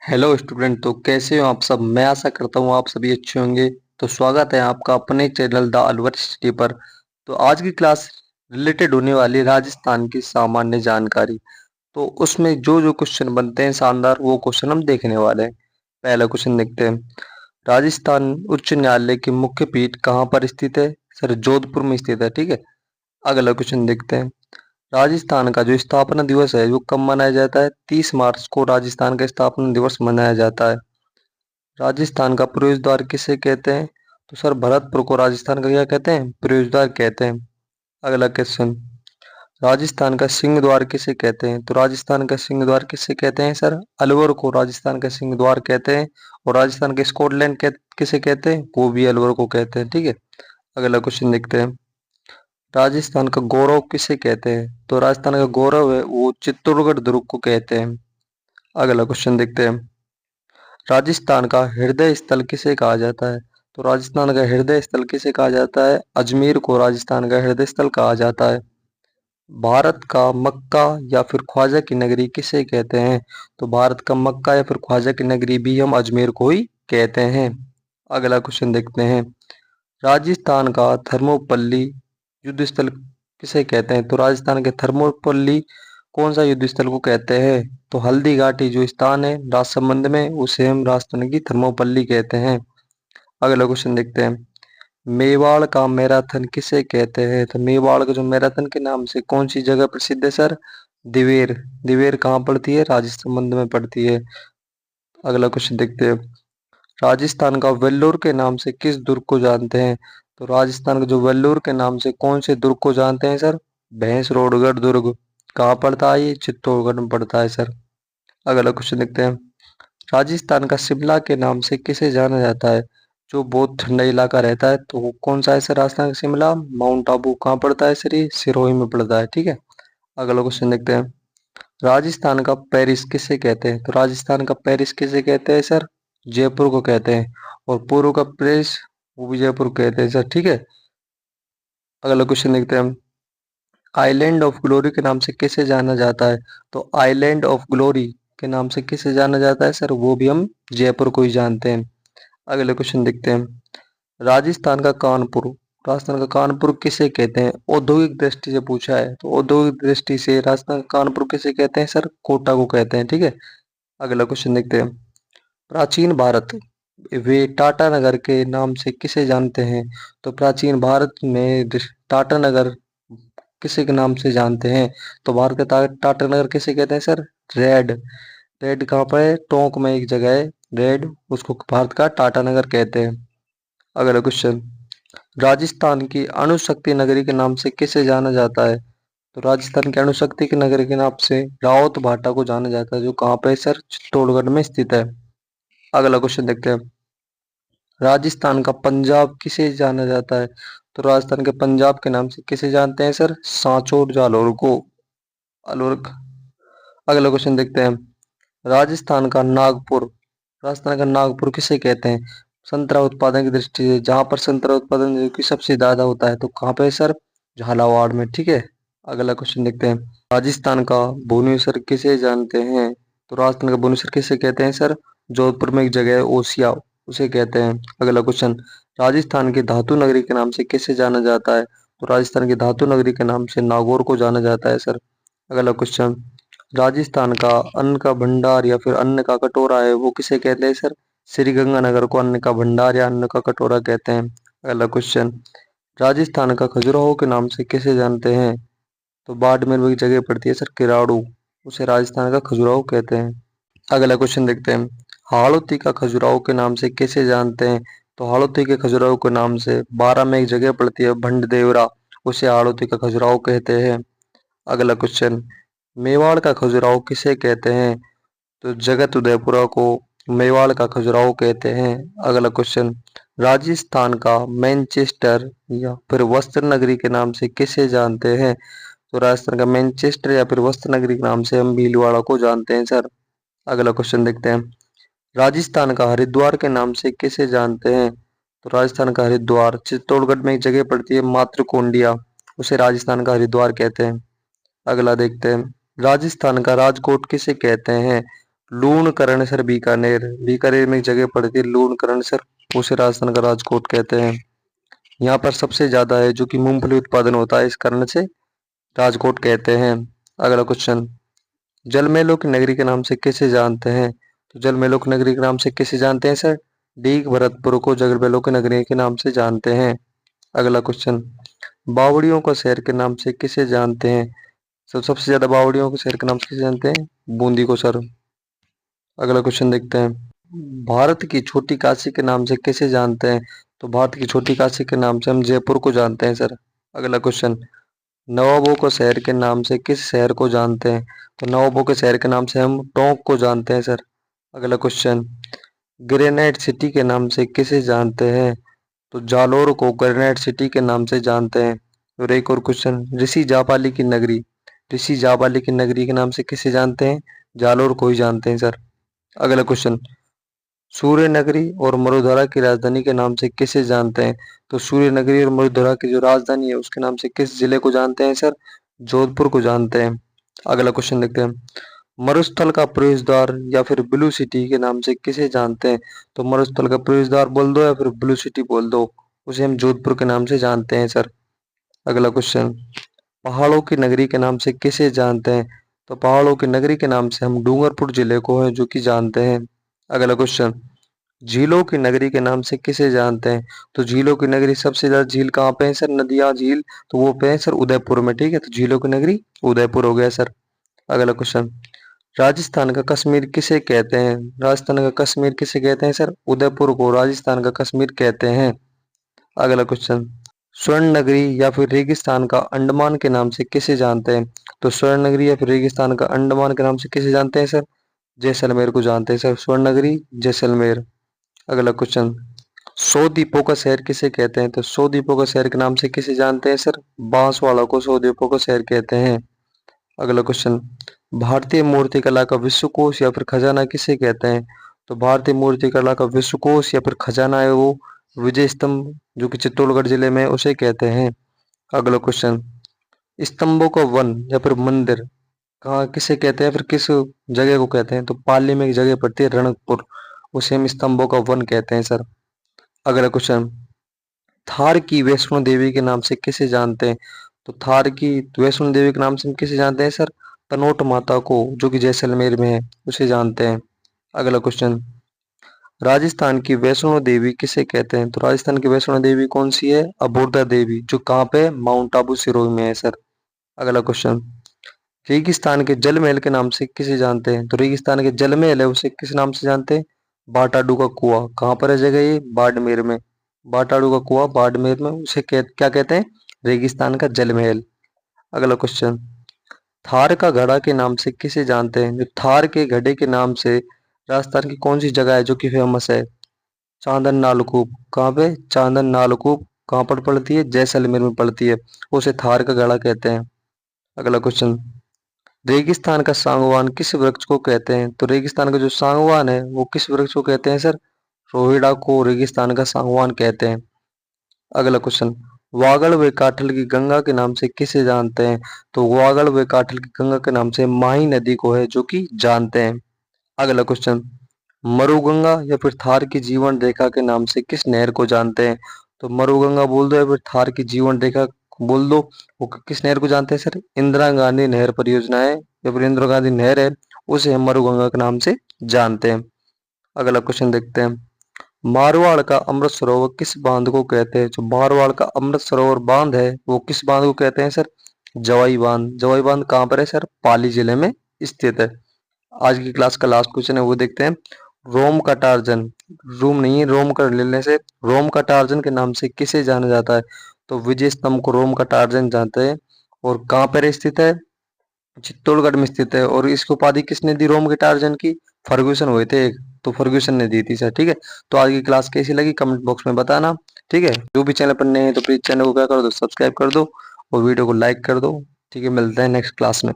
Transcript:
Hello student. तो कैसे हो आप सब? मैं आशा करता हूँ आप सभी अच्छे होंगे। तो स्वागत है आपका अपने चैनल द अलवर स्टडी पर। तो आज की क्लास रिलेटेड होने वाली राजस्थान की सामान्य जानकारी। तो उसमें जो जो क्वेश्चन बनते हैं शानदार, वो क्वेश्चन हम देखने वाले हैं। पहला क्वेश्चन देखते हैं। राजस्थान उच्च न्यायालय की मुख्य पीठ कहाँ पर स्थित है? सर, जोधपुर में स्थित है। ठीक है। अगला क्वेश्चन देखते हैं। राजस्थान का जो स्थापना दिवस है वो कब मनाया जाता है? 30 मार्च को राजस्थान का स्थापना दिवस मनाया जाता है। राजस्थान का प्रवेश द्वार किसे कहते हैं? तो सर, भरतपुर को राजस्थान का क्या कहते हैं? प्रवेश द्वार कहते हैं। अगला क्वेश्चन। राजस्थान का सिंह द्वार किसे कहते हैं? तो राजस्थान का सिंह द्वार किसे कहते हैं? सर, अलवर को राजस्थान का सिंह द्वार कहते हैं। और राजस्थान के स्कॉटलैंड किसे कहते हैं? वो भी अलवर को कहते हैं। ठीक है। अगला क्वेश्चन देखते हैं। राजस्थान का गौरव किसे कहते हैं? तो राजस्थान का गौरव है वो चित्तौड़गढ़ दुर्ग को कहते हैं। अगला क्वेश्चन देखते हैं। राजस्थान का हृदय स्थल किसे कहा जाता है? तो राजस्थान का हृदय स्थल किसे कहा जाता है? अजमेर को राजस्थान का हृदय स्थल कहा जाता है। भारत का मक्का या फिर ख्वाजा की नगरी किसे कहते हैं? तो भारत का मक्का या फिर ख्वाजा की नगरी भी हम अजमेर को ही कहते हैं। अगला क्वेश्चन देखते हैं। राजस्थान का थर्मोपल्ली युद्ध स्थल किसे कहते हैं? तो राजस्थान के थर्मोपल्ली कौन सा युद्ध स्थल को कहते हैं? तो हल्दी घाटी जो स्थान है राजसमंद में, उसे हम राजस्थान की थर्मोपल्ली कहते हैं। अगला क्वेश्चन देखते हैं। मेवाड़ का मैराथन किसे कहते हैं? तो मेवाड़ का जो मैराथन के नाम से कौन सी जगह प्रसिद्ध है? सर, दिवेर। दिवेर कहाँ पड़ती है? राजसमंद में पड़ती है। अगला क्वेश्चन देखते हैं। राजस्थान का वेल्लोर के नाम से किस दुर्ग को जानते हैं? तो राजस्थान का जो वेल्लोर के नाम से कौन से दुर्ग को जानते हैं? सर, भैंसरोडगढ़ दुर्ग। कहाँ पड़ता है? ये चित्तौड़गढ़ में पड़ता है सर। अगला क्वेश्चन देखते हैं। राजस्थान का शिमला के नाम से किसे जाना जाता है? जो बहुत ठंडा इलाका रहता है, तो वो कौन सा है सर? राजस्थान का शिमला। माउंट आबू कहाँ पड़ता है सर? ये सिरोही में पड़ता है। ठीक है। अगला क्वेश्चन देखते हैं। राजस्थान का पेरिस किसे कहते हैं? तो राजस्थान का पेरिस किसे कहते हैं सर? जयपुर को कहते हैं। और पूर्व का पेरिस वो भी जयपुर को कहते हैं सर। ठीक है। अगला क्वेश्चन देखते हैं हम। आइलैंड ऑफ ग्लोरी के नाम से किसे जाना जाता है? तो आइलैंड ऑफ ग्लोरी के नाम से किसे जाना जाता है सर? वो भी हम जयपुर को ही जानते हैं। अगले क्वेश्चन देखते हैं। राजस्थान का कानपुर। राजस्थान का कानपुर किसे कहते हैं? औद्योगिक दृष्टि से पूछा है, तो औद्योगिक दृष्टि से राजस्थान का कानपुर किसे कहते हैं सर? कोटा को कहते हैं। ठीक है। अगला क्वेश्चन देखते हैं। प्राचीन भारत वे टाटा नगर के नाम से किसे जानते हैं? तो प्राचीन भारत में टाटा नगर किसी के नाम से जानते हैं? तो भारत का टाटा नगर किसे कहते हैं सर? रेड। रेड कहाँ पर है? टोंक में एक जगह है रेड, उसको भारत का टाटा नगर कहते हैं। अगला क्वेश्चन। राजस्थान की अणु शक्ति नगरी के नाम से किसे जाना जाता है? तो राजस्थान की अणु शक्ति की नगरी के नाम से रावत भाटा को जाना जाता है, जो कहाँ पे है सर? चित्तौड़गढ़ में स्थित है। अगला क्वेश्चन देखते हैं। राजस्थान का पंजाब किसे जाना जाता है? तो राजस्थान के पंजाब के नाम से किसे जानते हैं सर? सांचौर जालौर को। अलवर। अगला क्वेश्चन देखते हैं। राजस्थान का नागपुर। राजस्थान का नागपुर किसे कहते हैं? संतरा उत्पादन की दृष्टि से जहां पर संतरा उत्पादन जो कि सबसे ज्यादा होता है, तो कहाँ पे है सर? झालावाड़ में। ठीक है। अगला क्वेश्चन देखते हैं। राजस्थान का भुवनेश्वर किसे जानते हैं? तो राजस्थान का भुवनेश्वर किसे कहते हैं सर? जोधपुर में एक जगह है ओसिया, उसे कहते हैं। अगला क्वेश्चन। राजस्थान की धातु नगरी के नाम से किसे जाना जाता है? तो राजस्थान की धातु नगरी के नाम से नागौर को जाना जाता है सर। अगला क्वेश्चन। राजस्थान का अन्न का भंडार या फिर अन्न का कटोरा है वो किसे कहते हैं सर? श्री गंगानगर को अन्न का भंडार या अन्न का कटोरा कहते हैं। अगला क्वेश्चन। राजस्थान का खजुराहो के नाम से किसे जानते हैं? तो बाड़मेर में एक जगह पड़ती है सर, किराड़ू, उसे राजस्थान का खजुराहो कहते हैं। अगला क्वेश्चन देखते हैं। हाड़ौती का खजुराहो के नाम से किसे जानते हैं? तो हाड़ौती के खजुराहो के नाम से बारह में एक जगह पड़ती है भंडदेवरा, उसे हाड़ौती का खजुराहो कहते हैं। अगला क्वेश्चन। मेवाड़ का खजुराहो किसे कहते हैं? तो जगत उदयपुरा को मेवाड़ का खजुराहो कहते हैं। अगला क्वेश्चन। राजस्थान का मैनचेस्टर या फिर वस्त्र नगरी के नाम से किसे जानते हैं? तो राजस्थान का मैनचेस्टर या फिर वस्त्र नगरी के नाम से हम भीलवाड़ा को जानते हैं सर। अगला क्वेश्चन देखते हैं। राजस्थान का हरिद्वार के नाम से किसे जानते हैं? तो राजस्थान का हरिद्वार चित्तौड़गढ़ में एक जगह पड़ती है मातृकोंडिया, उसे राजस्थान का हरिद्वार कहते हैं। अगला देखते हैं। राजस्थान का राजकोट किसे कहते हैं? लूणकरण सर बीकानेर, बीकानेर में एक जगह पड़ती है लूणकरण सर, उसे राजस्थान का राजकोट कहते हैं। यहाँ पर सबसे ज्यादा है जो कि मूंगफली उत्पादन होता है, इस कारण से राजकोट कहते हैं। अगला क्वेश्चन, जलमहलों की नगरी के नाम से किसे जानते हैं? तो जलमहलों की नगरी के नाम से किसे जानते हैं सर? डीग भरतपुर को जलमहलों की नगरी के नाम से जानते हैं। अगला क्वेश्चन, बावड़ियों को शहर के नाम से किसे जानते हैं? सबसे ज्यादा बावड़ियों को शहर के नाम से किसे जानते हैं? बूंदी को सर। अगला क्वेश्चन देखते हैं, भारत की छोटी काशी के नाम से किसे जानते हैं? तो भारत की छोटी काशी के नाम से हम जयपुर को जानते हैं सर। अगला क्वेश्चन, नवाबों को शहर के नाम से किस शहर को जानते हैं? तो नवाबों के शहर के नाम से हम टोंक को जानते हैं सर। अगला क्वेश्चन, ग्रेनाइट सिटी के नाम से किसे जानते हैं? तो जालोर को ग्रेनाइट सिटी के नाम से जानते हैं। और एक और क्वेश्चन, ऋषि जापाली की नगरी, ऋषि जापाली की नगरी के नाम से किसे जानते हैं? जालोर को ही जानते हैं सर। अगला क्वेश्चन, सूर्य नगरी और मरुधरा की राजधानी के नाम से किसे जानते हैं? तो सूर्य नगरी और मरुधरा की जो राजधानी है उसके नाम से किस जिले को जानते हैं सर? जोधपुर को जानते हैं। अगला क्वेश्चन देखते हैं, मरुस्थल का प्रवेश द्वार या फिर ब्लू सिटी के नाम से किसे जानते हैं? तो मरुस्थल का प्रवेश द्वार बोल दो या फिर ब्लू सिटी बोल दो, उसे हम जोधपुर के नाम से जानते हैं सर। अगला क्वेश्चन, पहाड़ों की नगरी के नाम से किसे जानते हैं? तो पहाड़ों की नगरी के नाम से हम डूंगरपुर जिले को है जो कि जानते हैं। अगला क्वेश्चन, झीलों की नगरी के नाम से किसे जानते हैं? तो झीलों की नगरी सबसे ज्यादा झील कहाँ पे है सर? नदियां झील, तो वो पे है सर उदयपुर में, ठीक है। तो झीलों की नगरी उदयपुर हो गया सर। अगला क्वेश्चन, राजस्थान का कश्मीर किसे कहते हैं? राजस्थान का कश्मीर किसे कहते हैं सर? उदयपुर को राजस्थान का कश्मीर कहते हैं। अगला क्वेश्चन, स्वर्ण नगरी या फिर रेगिस्तान का अंडमान के नाम से किसे जानते हैं? तो स्वर्ण नगरी या फिर रेगिस्तान का अंडमान के नाम से किसे जानते हैं सर? जैसलमेर को जानते हैं सर, स्वर्ण नगरी जैसलमेर। अगला क्वेश्चन, सौ द्वीपों का शहर किसे कहते हैं? तो सौ द्वीपों का शहर के नाम से किसे जानते हैं सर? बांसवाड़ा को सौ द्वीपों का शहर कहते हैं। अगला क्वेश्चन, भारतीय मूर्ति कला का विश्वकोश या फिर खजाना किसे कहते हैं? तो भारतीय मूर्ति कला का विश्वकोश या फिर खजाना है वो विजय स्तंभ जो कि चित्तौड़गढ़ जिले में है, उसे कहते हैं। अगला क्वेश्चन, स्तंभों का वन या फिर मंदिर कहाँ किसे कहते हैं, फिर किस जगह को कहते हैं? तो पाली में एक जगह पड़ती है रणकपुर, उसे हम स्तंभों का वन कहते हैं सर। अगला क्वेश्चन, थार की वैष्णो देवी के नाम से किसे जानते हैं? तो थार की वैष्णो देवी के नाम से हम किसे जानते हैं सर? तनोट माता को जो कि जैसलमेर में है, उसे जानते हैं। अगला क्वेश्चन, राजस्थान की वैष्णो देवी किसे कहते हैं? तो राजस्थान की वैष्णो देवी कौन सी है? अबोर्दा देवी, जो कहाँ पे है? माउंट आबू सिरोही में है सर। अगला क्वेश्चन, रेगिस्तान के जल महल के नाम से किसे जानते हैं? तो रेगिस्तान के जल महल है उसे किस नाम से जानते हैं? बाटाडू का कुआं, कहाँ पर है जगह ये? बाड़मेर में। बाटाडू का कुआं बाड़मेर में, उसे क्या कहते हैं? रेगिस्तान का जल महल। अगला क्वेश्चन, थार का घड़ा के नाम से किसे जानते हैं? जो थार के घड़े के नाम से राजस्थान की कौन सी जगह है जो कि फेमस है? चांदन नालकूप, कहाँ पे? चांदन नालकूप कहाँ पर पड़ती है? जैसलमेर में पड़ती है, उसे थार का घड़ा कहते हैं। अगला क्वेश्चन, रेगिस्तान का सागवान किस वृक्ष को कहते हैं? तो रेगिस्तान का जो सागवान है वो किस वृक्ष को कहते हैं सर? रोहिड़ा को रेगिस्तान का सागवान कहते हैं। अगला क्वेश्चन, वागड़ व काठल की गंगा के नाम से किसे जानते हैं? तो वागड़ व काठल की गंगा के नाम से माही नदी को है जो कि जानते हैं। अगला क्वेश्चन, मरुगंगा या फिर थार की जीवन रेखा के नाम से किस नहर को जानते हैं? तो मरुगंगा बोल दो या फिर थार की जीवन रेखा बोल दो, वो किस नहर को जानते हैं सर? इंदिरा गांधी नहर परियोजना है या फिर इंदिरा गांधी नहर है, उसे हम मरुगंगा के नाम से जानते हैं। अगला क्वेश्चन देखते हैं, मारवाड़ का अमृत सरोवर किस बांध को कहते हैं? जो मारवाड़ का अमृत सरोवर बांध है वो किस बांध को कहते हैं सर? जवाई बांध। जवाई बांध कहाँ पर है सर? पाली जिले में स्थित है। आज की क्लास का लास्ट क्वेश्चन है वो देखते हैं, रोम का टार्जन, रूम नहीं है रोम का लेने से, रोम का टार्जन के नाम से किसे जाना जाता है? तो विजय स्तंभ को रोम का टार्जन जानते हैं। और कहाँ पर स्थित है? चित्तौड़गढ़ में स्थित है। और इसकी उपाधि किसने दी रोम के टार्जन की? फर्ग्यूसन हुए थे एक, तो फर्ग्यूसन ने दी थी सर, ठीक है। तो आज की क्लास कैसी लगी कमेंट बॉक्स में बताना, ठीक है। जो भी चैनल पर नए हैं तो प्लीज चैनल को क्या कर दो, सब्सक्राइब कर दो और वीडियो को लाइक कर दो, ठीक है। मिलते हैं नेक्स्ट क्लास में।